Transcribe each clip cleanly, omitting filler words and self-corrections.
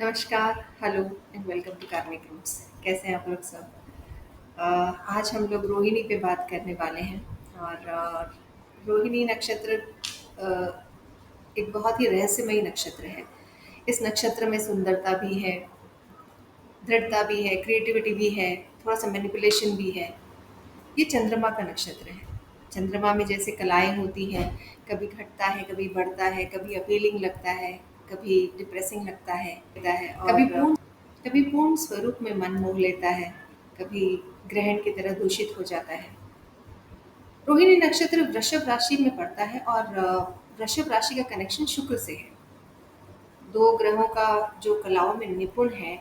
नमस्कार, hello and welcome to कार्मिक roots. कैसे हैं आप लोग सब? आज हम लोग रोहिणी पे बात करने वाले हैं और रोहिणी नक्षत्र अ, एक बहुत ही रहस्यमयी नक्षत्र है। इस नक्षत्र में सुंदरता भी है, दृढ़ता भी है, क्रिएटिविटी भी है, थोड़ा-सा मैनिपुलेशन भी है। ये चंद्रमा का नक्षत्र है। चंद्रमा में जैसे कलाएँ होती हैं, कभी घटता है, कभी बढ़ता है, कभी अपीलिंग लगता है, कभी डिप्रेसिंग लगता है और कभी पूर्ण स्वरूप में मन मोह लेता है, कभी ग्रहण की तरह दूषित हो जाता है। रोहिणी नक्षत्र वृषभ राशि में पड़ता है और वृषभ राशि का कनेक्शन शुक्र से है। दो ग्रहों का जो कलाओं में निपुण है,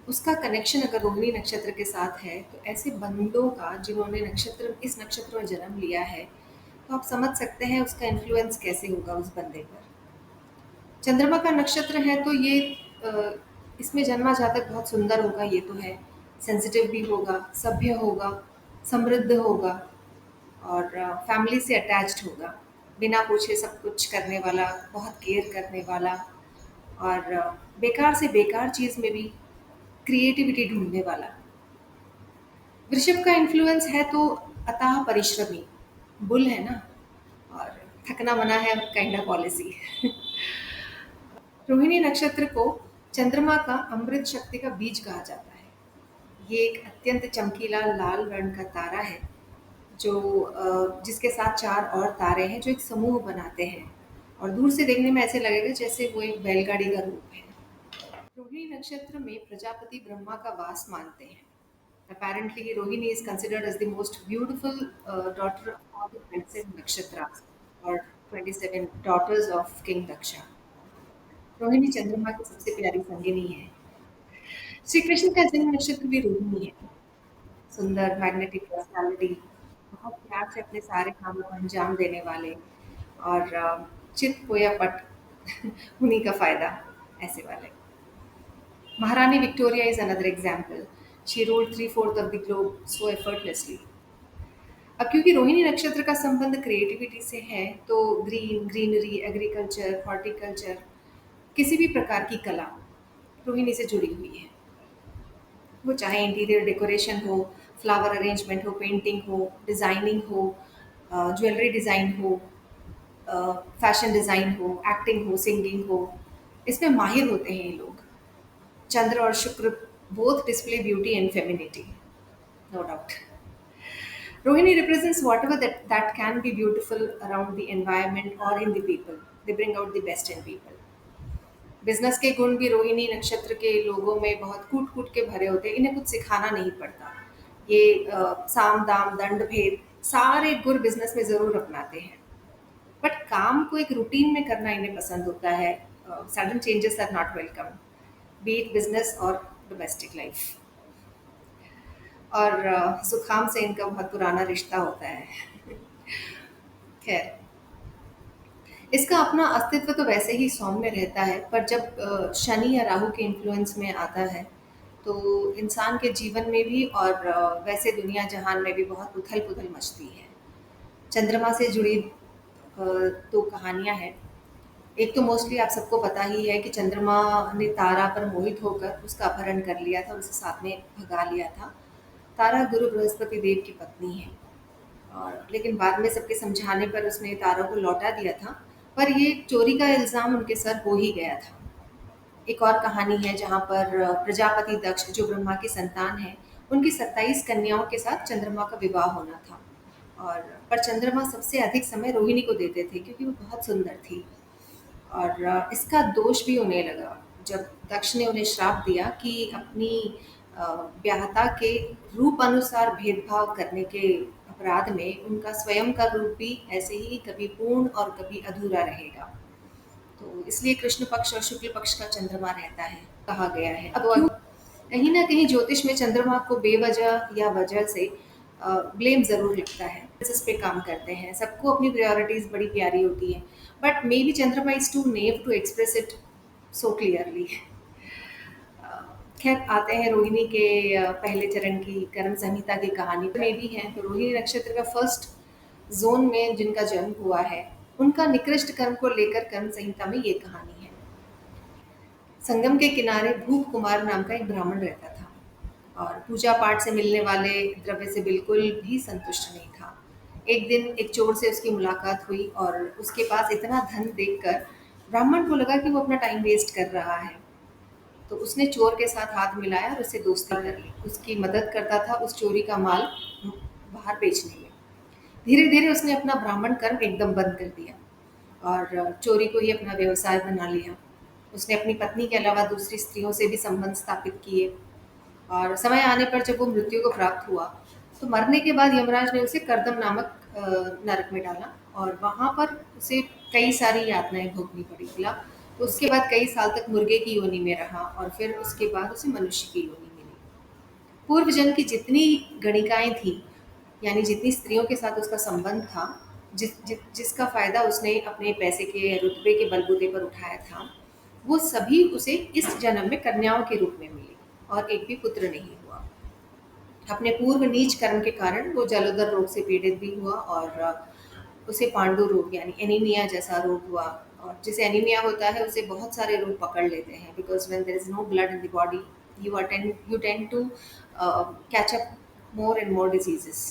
उसका कनेक्शन अगर रोहिणी नक्षत्र के साथ है, तो ऐसे बंदों का जिन्होंने इस नक्षत्र में जन्म लिया है, तो आप समझ सकते हैं उसका इन्फ्लुएंस कैसे होगा उस बंदे पर। चंद्रमा का नक्षत्र है तो ये अ, इसमें जन्मा जातक बहुत सुंदर होगा, ये तो है। सेंसिटिव भी होगा, सभ्य होगा, समृद्ध होगा और फैमिली से अटैच्ड होगा। बिना पूछे सब कुछ करने वाला, बहुत केयर करने वाला और बेकार से बेकार चीज़ में भी क्रिएटिविटी ढूँढने वाला। वृषभ का इन्फ्लुएंस है तो अथाह परिश्रमी, बुल है ना, और थकना मना है काइंड ऑफ पॉलिसी। रोहिणी नक्षत्र को चंद्रमा का अमृत शक्ति का बीज कहा जाता है। ये एक अत्यंत चमकीला लाल रंग का तारा है जो जिसके साथ चार और तारे हैं जो एक समूह बनाते हैं और दूर से देखने में ऐसे लगेगा जैसे वो एक बैलगाड़ी का रूप है। रोहिणी नक्षत्र में प्रजापति ब्रह्मा का वास मानते हैं। Apparently, Rohini is considered as the most beautiful daughter of all the 27 nakshatras or 27 daughters of King Daksha. Rohini चंद्रमा की सबसे प्यारी संगिनी है। श्री कृष्ण का जन्म नक्षत्र भी रोहिणी है। सुंदर मैग्नेटिक पर्सनालिटी, बहुत प्यार से अपने सारे कामों को अंजाम देने वाले और चित होया पट उन्हीं का फायदा, ऐसे वाले। महारानी Victoria is another example. She ruled 3/4 of the globe so effortlessly. अब क्योंकि रोहिणी नक्षत्र का संबंध क्रिएटिविटी से है, तो ग्रीनरी, एग्रीकल्चर, हॉर्टिकल्चर, किसी भी प्रकार की कला रोहिणी से जुड़ी हुई है। वो चाहे इंटीरियर डेकोरेशन हो, फ्लावर अरेंजमेंट हो, पेंटिंग हो, डिज़ाइनिंग हो, ज्वेलरी डिज़ाइन हो, फैशन डिज़ाइन हो, एक्टिंग हो, सिंगिंग हो, इसमें माहिर होते हैं ये लोग। चंद्र और शुक्र both display beauty and femininity, no doubt. Rohini represents whatever that can be beautiful around the environment or in the people. They bring out the best in people. Business के गुण भी रोहिणी नक्षत्र के लोगों में बहुत कूट कूट के भरे होते हैं। इन्हें कुछ सिखाना नहीं पड़ता। ये साम दाम दंड भेद सारे गुर बिजनेस में ज़रूर अपनाते हैं। बट काम को एक रूटीन में करना इन्हें पसंद होता है। Sudden changes are not welcome, be it business और डोमेस्टिक लाइफ। और जुकाम से इनका बहुत पुराना रिश्ता होता है। खैर, इसका अपना अस्तित्व तो वैसे ही सौम्य रहता है, पर जब शनि या राहु के इन्फ्लुएंस में आता है, तो इंसान के जीवन में भी और वैसे दुनिया जहान में भी बहुत उथल-पुथल मचती है। चंद्रमा से जुड़ी 2 कहानियाँ हैं। एक तो मोस्टली आप सबको पता ही है कि चंद्रमा ने तारा पर मोहित होकर उसका अपहरण कर लिया था, उसे साथ में भगा लिया था। तारा गुरु बृहस्पति देव की पत्नी है और लेकिन बाद में सबके समझाने पर उसने तारों को लौटा दिया था, पर ये चोरी का इल्ज़ाम उनके सर हो ही गया था। एक और कहानी है जहाँ पर प्रजापति दक्ष जो ब्रह्मा की संतान है, उनकी 27 कन्याओं के साथ चंद्रमा का विवाह होना था और पर चंद्रमा सबसे अधिक समय रोहिणी को देते थे क्योंकि वो बहुत सुंदर थी और इसका दोष भी उन्हें लगा जब दक्ष ने उन्हें श्राप दिया कि अपनी अ, ब्याहता के रूप अनुसार भेदभाव करने के अपराध में उनका स्वयं का रूप भी ऐसे ही कभी पूर्ण और कभी अधूरा रहेगा। तो इसलिए कृष्ण पक्ष और शुक्ल पक्ष का चंद्रमा रहता है, कहा गया है। अब क्यों कहीं न कहीं ज्योतिष में चंद्रमा को बेवजह या वजह से ब्लेम ज़रूर लगता है। इस पे काम करते हैं, सबको अपनी प्रायोरिटीज़ बड़ी प्यारी होती हैं, but maybe Chandrama is too naive to express it so clearly. खैर आते हैं रोहिणी के पहले चरण की कर्म संहिता की कहानी में भी है। तो रोहिणी नक्षत्र का फर्स्ट ज़ोन में जिनका जन्म हुआ है, उनका निकृष्ट कर्म को लेकर कर्म संहिता में ये कहानी है। संगम के किनारे भूप कुमार नाम का एक ब्राह्मण रहता था और पूजा पाठ से मिलने वाले द्रव्य से बिल्कुल भी संतुष्ट नहीं था। एक दिन एक चोर से उसकी मुलाकात हुई और उसके पास इतना धन देखकर ब्राह्मण को लगा कि वो अपना टाइम वेस्ट कर रहा है। तो उसने चोर के साथ हाथ मिलाया और उससे दोस्ती कर ली। उसकी मदद करता था उस चोरी का माल बाहर बेचने में। धीरे धीरे उसने अपना ब्राह्मण कर्म एकदम बंद कर दिया और चोरी को ही अपना व्यवसाय बना लिया। उसने अपनी पत्नी के अलावा दूसरी स्त्रियों से भी संबंध स्थापित किए और समय आने पर जब वो मृत्यु को प्राप्त हुआ, तो मरने के बाद यमराज ने उसे कर्दम नामक नरक में डाला और वहाँ पर उसे कई सारी यातनाएँ भोगनी पड़ी। मिला तो उसके बाद कई साल तक मुर्गे की योनि में रहा और फिर उसके बाद उसे मनुष्य की योनि मिली। पूर्व जन्म की जितनी गणिकाएँ थीं, यानी जितनी स्त्रियों के साथ उसका संबंध था, जिसका फ़ायदा उसने अपने पैसे के रुतबे के बलबूते पर उठाया था, वो सभी उसे इस जन्म में कन्याओं के रूप में मिली और एक भी पुत्र नहीं हुआ। अपने पूर्व नीच कर्म के कारण वो जलोदर रोग से पीड़ित भी हुआ और उसे पांडु रोग यानी एनीमिया जैसा रोग हुआ। और जिसे एनीमिया होता है उसे बहुत सारे रोग पकड़ लेते हैं because when there is no blood in the body you tend to catch up more and more diseases.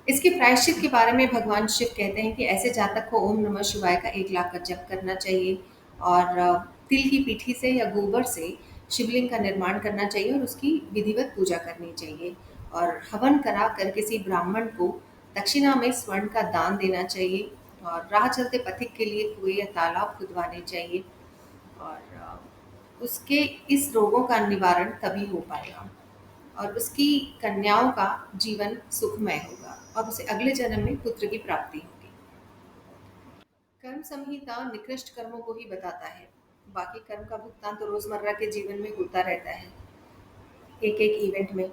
इसके प्रायश्चित के बारे में भगवान शिव कहते हैं कि ऐसे जातक को ओम नमः शिवाय का 1 लाख का जप करना चाहिए और तिल की पीठी से या गोबर से शिवलिंग का निर्माण करना चाहिए और उसकी विधिवत पूजा करनी चाहिए और हवन करा कर किसी ब्राह्मण को दक्षिणा में स्वर्ण का दान देना चाहिए और राह चलते पथिक के लिए कुएं या तालाब खुदवाने चाहिए और उसके इस रोगों का निवारण तभी हो पाएगा और उसकी कन्याओं का जीवन सुखमय होगा और उसे अगले जन्म में पुत्र की प्राप्ति होगी। कर्म संहिता निकृष्ट कर्मों को ही बताता है। बाकी कर्म का भुगतान तो रोजमर्रा के जीवन में होता रहता है, एक एक इवेंट में,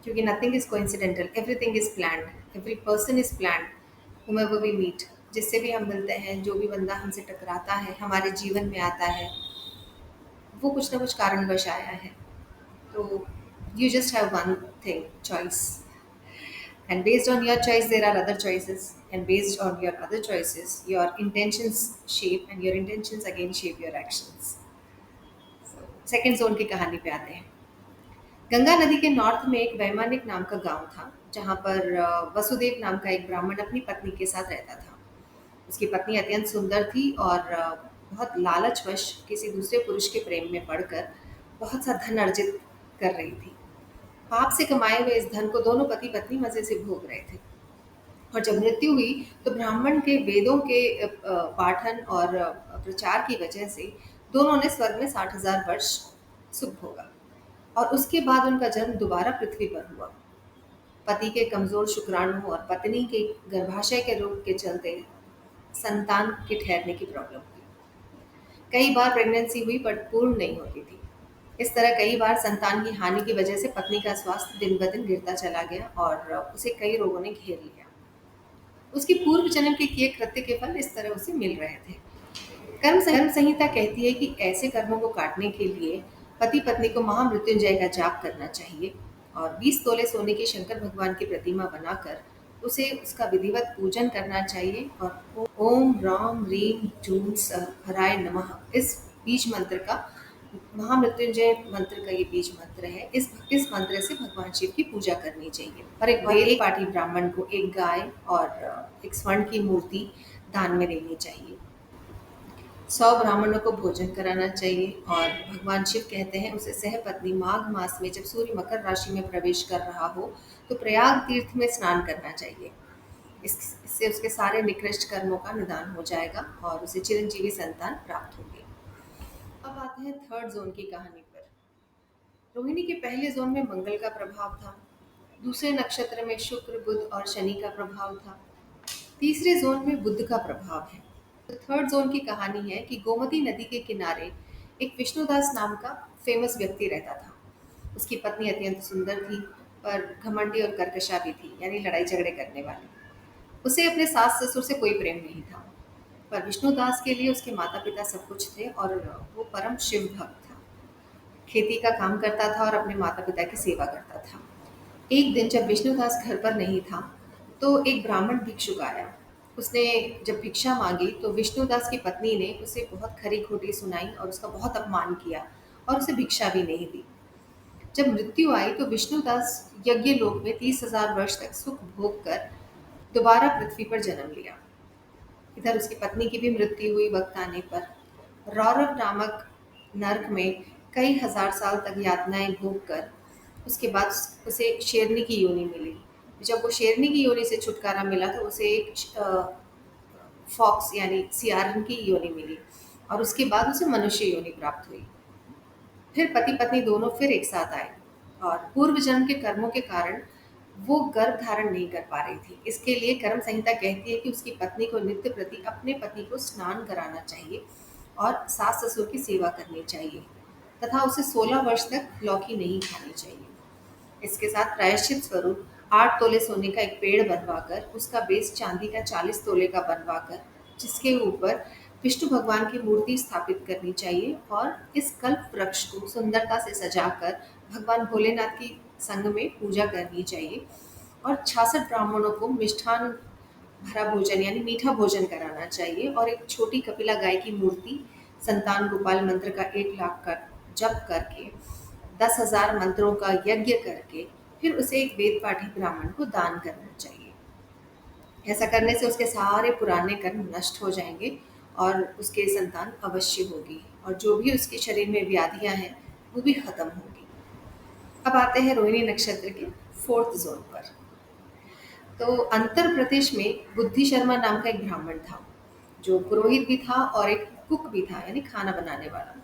क्योंकि nothing is coincidental, everything is planned, every person is planned, whomever we meet, जिससे भी हम मिलते हैं, जो भी बंदा हमसे टकराता है, हमारे जीवन में आता है, वो कुछ ना कुछ कारणवश आया है। तो you just have one thing, choice. And based on your choice, there are other choices. And based on your other choices, your intentions shape, and your intentions again shape your actions. So, second zone की कहानी पे आते हैं। गंगा नदी के north में एक वैमानिक नाम का गांव था, जहां पर वसुदेव नाम का एक ब्राह्मण अपनी पत्नी के साथ रहता था। उसकी पत्नी अत्यंत सुंदर थी और बहुत लालचवश किसी दूसरे पुरुष के प्रेम में पड़कर बहुत सा धन अर्जित कर रही थी। पाप से कमाए हुए इस धन को दोनों पति पत्नी मजे से भोग रहे थे और जब मृत्यु हुई तो ब्राह्मण के वेदों के पाठन और प्रचार की वजह से दोनों ने स्वर्ग में 60,000 वर्ष सुख भोगा और उसके बाद उनका जन्म दोबारा पृथ्वी पर हुआ। पति के कमजोर शुक्राणु और पत्नी के गर्भाशय के रोग के चलते संतान के ठहरने की प्रॉब्लम हुई। कई बार प्रेगनेंसी हुई पर पूर्ण नहीं होती थी। इस तरह कई बार संतान की हानि की वजह से पत्नी का स्वास्थ्य दिन ब दिन गिरता चला गया और उसे कई रोगों ने घेर लिया। उसकी पूर्व जन्म के किए कृत्य के फल इस तरह उसे मिल रहे थे। कर्म संहिता कहती है कि ऐसे कर्मों को काटने के लिए पति पत्नी को महामृत्युंजय का जाप करना चाहिए और 20 तोले सोने की शंकर भगवान की प्रतिमा बनाकर उसे उसका विधिवत पूजन करना चाहिए और ओम राम रीम जूम हराय नमः इस बीज मंत्र का, महामृत्युंजय मंत्र का ये बीज मंत्र है, इस मंत्र से भगवान शिव की पूजा करनी चाहिए और एक वेद पाठी ब्राह्मण को एक गाय और एक स्वर्ण की मूर्ति दान में देनी चाहिए। 100 ब्राह्मणों को भोजन कराना चाहिए और भगवान शिव कहते हैं उसे सहपत्नी माघ मास में जब सूर्य मकर राशि में प्रवेश कर रहा हो तो प्रयाग तीर्थ में स्नान करना चाहिए। इससे उसके सारे निकृष्ट कर्मों का निदान हो जाएगा और उसे चिरंजीवी संतान प्राप्त होगी। अब आते हैं थर्ड जोन की कहानी पर। रोहिणी के पहले जोन में मंगल का प्रभाव था, दूसरे नक्षत्र में शुक्र बुध और शनि का प्रभाव था, तीसरे जोन में बुध का प्रभाव है। तो थर्ड जोन की कहानी है कि गोमती नदी के किनारे एक विष्णुदास नाम का फेमस व्यक्ति रहता था। उसकी पत्नी अत्यंत सुंदर थी पर घमंडी और कर्कशा भी थी, यानी लड़ाई झगड़े करने वाली। उसे अपने सास ससुर से कोई प्रेम नहीं था, पर विष्णुदास के लिए उसके माता पिता सब कुछ थे और वो परम शिव भक्त था। खेती का काम करता था और अपने माता पिता की सेवा करता था। एक दिन जब विष्णुदास घर पर नहीं था तो एक ब्राह्मण भिक्षुक आया। उसने जब भिक्षा मांगी तो विष्णुदास की पत्नी ने उसे बहुत खरी खोटी सुनाई और उसका बहुत अपमान किया और उसे भिक्षा भी नहीं दी। जब मृत्यु आई तो विष्णुदास यज्ञ लोक में 30,000 वर्ष तक सुख भोग कर दोबारा पृथ्वी पर जन्म लिया। इधर उसकी पत्नी की भी मृत्यु हुई वक्त आने पर। रौरव नामक नर्क में कई हजार साल तक यातनाएं भोग कर उसके बाद उसे शेरनी की योनि मिली। जब वो शेरनी की योनि से छुटकारा मिला तो उसे एक फॉक्स यानी सियारन की योनि मिली और उसके बाद उसे मनुष्य योनि प्राप्त हुई। फिर पति पत्नी दोनों फिर एक साथ आए और पूर्व जन्म के कर्मों के कारण वो गर्भ धारण नहीं कर पा रही थी। इसके लिए कर्म संहिता कहती है कि उसकी पत्नी को नित्य प्रति अपने पति को स्नान कराना चाहिए और सास ससुर की सेवा करनी चाहिए तथा उसे 16 वर्ष तक लौकी नहीं खानी चाहिए। इसके साथ प्रायश्चित स्वरूप 8 तोले सोने का एक पेड़ बनवाकर उसका बेस चांदी का 40 तोले का बनवाकर जिसके ऊपर विष्णु भगवान की मूर्ति स्थापित करनी चाहिए और इस कल्प वृक्ष को सुंदरता से सजाकर भगवान भोलेनाथ की संग में पूजा करनी चाहिए और 66 ब्राह्मणों को मिष्ठान भरा भोजन यानी मीठा भोजन कराना चाहिए और एक छोटी कपिला गाय की मूर्ति संतान गोपाल मंत्र का 1 लाख का जप करके 10,000 मंत्रों का यज्ञ करके फिर उसे एक वेद पाठी ब्राह्मण को दान करना चाहिए। ऐसा करने से उसके सारे पुराने कर्म नष्ट हो जाएंगे और उसके संतान अवश्य होगी और जो भी उसके शरीर में व्याधियां हैं वो भी खत्म होगी। अब आते हैं रोहिणी नक्षत्र के 4th जोन पर। तो अंतर प्रदेश में बुद्धि शर्मा नाम का एक ब्राह्मण था जो पुरोहित भी था और एक कुक भी था यानी खाना बनाने वाला।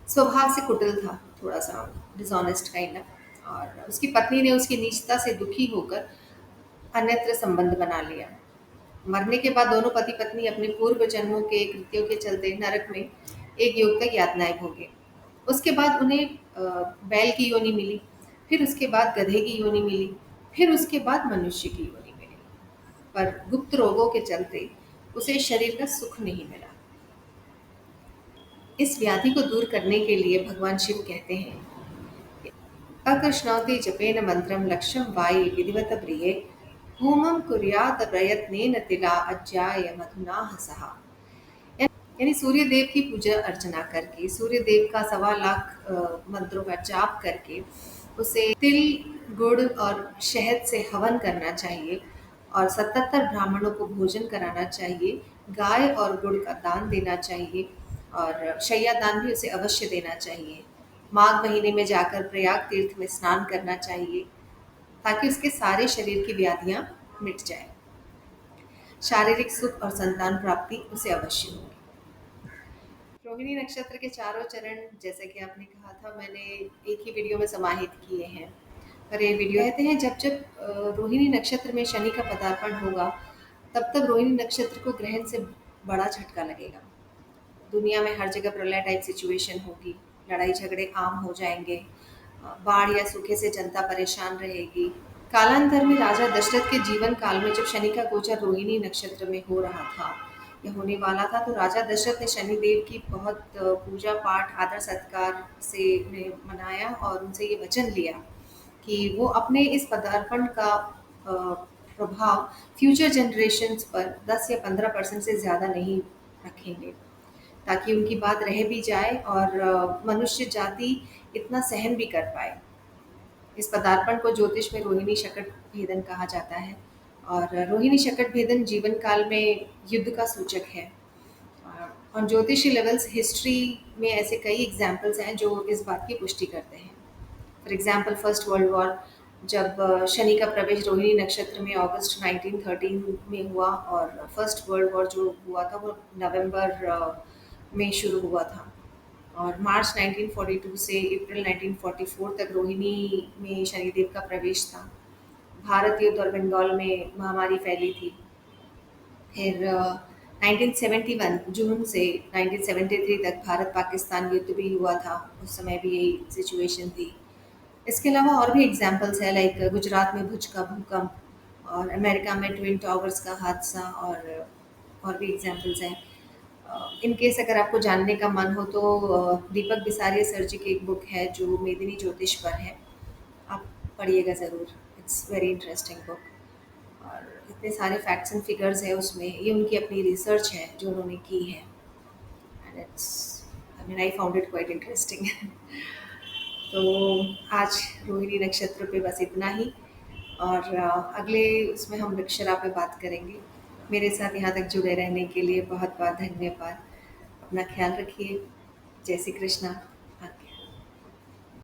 स्वभाव से कुटिल था, थोड़ा सा डिसऑनेस्ट काइंड ऑफ, और उसकी पत्नी ने उसकी नीचता से दुखी होकर अन्यत्र संबंध बना लिया। मरने के बाद दोनों पति पत्नी अपने पूर्व जन्मों के कृत्यों के चलते नरक में एक युग तक यातनाएं भोगे। उसके बाद उन्हें बैल की योनि मिली, फिर उसके बाद गधे की योनि मिली, फिर उसके बाद मनुष्य की योनि मिली। पर गुप्त रोगों के चलते उसे शरीर का सुख नहीं मिला। इस व्याधि को दूर करने के लिए भगवान शिव कहते हैं, अकृष्णौति जपेन मंत्रम लक्ष्यम वाई विधिवत प्रिये होमम कुर्यात प्रयत्नेन तिला अज्जाय मधुना सहा। यानी सूर्य देव की पूजा अर्चना करके, सूर्य देव का 1.25 लाख मंत्रों का जाप करके उसे तिल, गुड़ और शहद से हवन करना चाहिए और 77 ब्राह्मणों को भोजन कराना चाहिए। गाय और गुड़ का दान देना चाहिए और शैया दान भी उसे अवश्य देना चाहिए। माघ महीने में जाकर प्रयाग तीर्थ में स्नान करना चाहिए ताकि उसके सारे शरीर की व्याधियां मिट जाए। शारीरिक सुख और संतान प्राप्ति उसे अवश्य होगी। रोहिणी नक्षत्र के चारों चरण जैसे कि आपने कहा था, मैंने एक ही वीडियो में समाहित किए हैं। पर ये वीडियो कहते हैं जब जब रोहिणी नक्षत्र में शनि का पदार्पण होगा तब तब रोहिणी नक्षत्र को ग्रहण से बड़ा झटका लगेगा। दुनिया में हर जगह प्रलय टाइप सिचुएशन होगी, लड़ाई झगड़े आम हो जाएंगे, बाढ़ या सूखे से जनता परेशान रहेगी। कालांतर में राजा दशरथ के जीवन काल में जब शनि का गोचर रोहिणी नक्षत्र में हो रहा था या होने वाला था तो राजा दशरथ ने शनि देव की बहुत पूजा पाठ आदर सत्कार से उन्हें मनाया और उनसे ये वचन लिया कि वो अपने इस पदार्पण का प्रभाव फ्यूचर जनरेशन्स पर 10 या 15% से ज़्यादा नहीं रखेंगे ताकि उनकी बात रह भी जाए और मनुष्य जाति इतना सहन भी कर पाए। इस पदार्पण को ज्योतिष में रोहिणी शकट भेदन कहा जाता है और रोहिणी शकट भेदन जीवन काल में युद्ध का सूचक है। ऑन ज्योतिषी लेवल्स हिस्ट्री में ऐसे कई एग्जाम्पल्स हैं जो इस बात की पुष्टि करते हैं। For example first world war, जब शनि का प्रवेश रोहिणी नक्षत्र में अगस्त 1913 में हुआ और फर्स्ट वर्ल्ड वॉर जो हुआ था वो नवंबर में शुरू हुआ था और मार्च 1942 से अप्रैल 1944 तक रोहिणी में शनिदेव का प्रवेश था। भारत युद्ध और बंगाल में महामारी फैली थी। फिर 1971 जून से 1973 तक भारत पाकिस्तान युद्ध भी हुआ था, उस समय भी यही सिचुएशन थी। इसके अलावा और भी एग्जाम्पल्स है, लाइक गुजरात में भुज का भूकंप और अमेरिका में ट्विन टावर्स का हादसा और भी एग्जाम्पल्स हैं। इन केस अगर आपको जानने का मन हो तो दीपक बिसारिया सर जी की एक बुक है जो मेदिनी ज्योतिष पर है, आप पढ़िएगा ज़रूर। इट्स वेरी इंटरेस्टिंग बुक और इतने सारे फैक्ट्स एंड फिगर्स है उसमें। ये उनकी अपनी रिसर्च है जो उन्होंने की है and it's I mean I found it quite interesting. तो आज रोहिणी नक्षत्र पे बस इतना ही। और अगले उसमें हम अक्षरा पे बात करेंगे। मेरे साथ यहाँ तक जुड़े रहने के लिए बहुत बहुत धन्यवाद। अपना ख्याल रखिए। जय श्री कृष्णा।